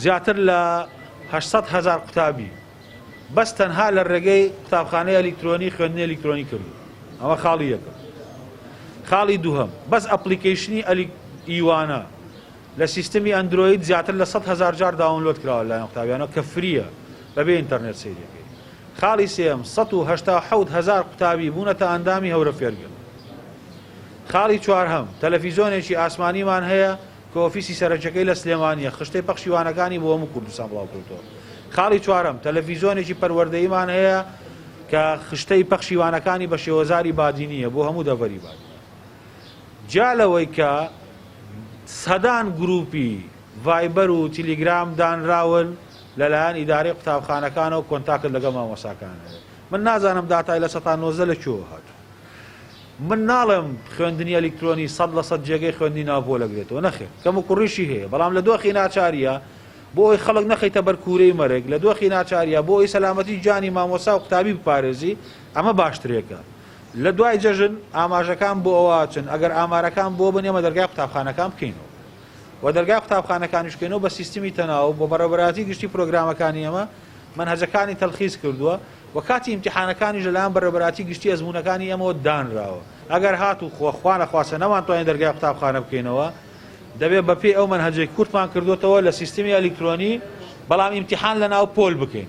زیاتر لە 800,000 قوتابی بەس تەنها لە ڕێگەی قوتابخانەی ئەلکترۆنی خوێندنی ئەلکترۆنی کردو. ئەوە خاڵی یەکەم. خاڵی دووهەم بەس ئەپلیکیشنی ئیوانە لە سیستمی ئەندرۆید زیاتر لە 100,000 جار داونلۆد کراوە لایەن قوتابیانەوە کە فریە بەبێ ئینتەرنێت سەیرەکەی. خاڵی سێم 187,000 قوتابی بوونەتە ئەندامی هەورە فێرگن. خاڵی چوارهەم تەلەڤیزۆنێکی ئاسمانیمان هەیە کە ئۆفیسی سەرنجەکەی لە سلێمانیە خشتەی پەخشیوانەکانی بۆ هەموو کوردستان بڵاو کردەوە. خاڵی چوارەم تەلەڤیزۆنێکی پەروەردەیمان هەیە کە خشتەی پەخشیوانەکانی بە شێوەزاری بادینیە بۆ هەموو دەڤەری باد. جا لەوەی کە سەدان گروپی ڤایبەر و تیلیگرام دانراون لەلایەن ئیدارەی قوتابخانەکانەوە کۆنتاکت لەگەڵ مامۆساکان هەیە. من نازانم داتای لە 190 لەکوێوە هاتووە. من ناڵێم خوێندنی ئەلکترۆنی 100% جێگەی خوێندنی ناوبۆ لەگرێتەوە نەخێت کەم و کوڕیشی هەیە بەڵام لە دۆخی ناچاریە بۆ ئەوی خەڵک نەخەیتە بەرکوورەی مەرگ لە دۆخی ناچاریە بۆ ئەوی سەلامەتی جانی مامۆسا و قوتابی بپارێزی ئەمە باشترێکە. لە دوای جەژن ئاماژەکان بۆ ئەوە چن ئەگەر ئامارەکان بۆ بنێمە دەرگای قوتابخانەکان بکەینەوە و دەرگای قوتابخانەکانیشکەینەوە بە سیستمی تەناو بۆ بەڕێوەبەراتی گشتی پرۆگرامەکانی ئەمە منهەجەکانی تەلخیص کردووە و کاتی ئیمتیحانەکانیش لەلایەن بەڕێوەبەراتی گشتی ئەزموونەکانی ئەمەوە دانراوە. ئەگەر هات و خوا نەخواسە نەمانتوانین دەرگای قوتابخانە بکەینەوە دەبێت بەپێی ئەو منهەجەی کورتمان کردوتەوە لە سیستمی ئەلکترۆنی بەڵام ئیمتیحان لە ناو پۆل بکەین.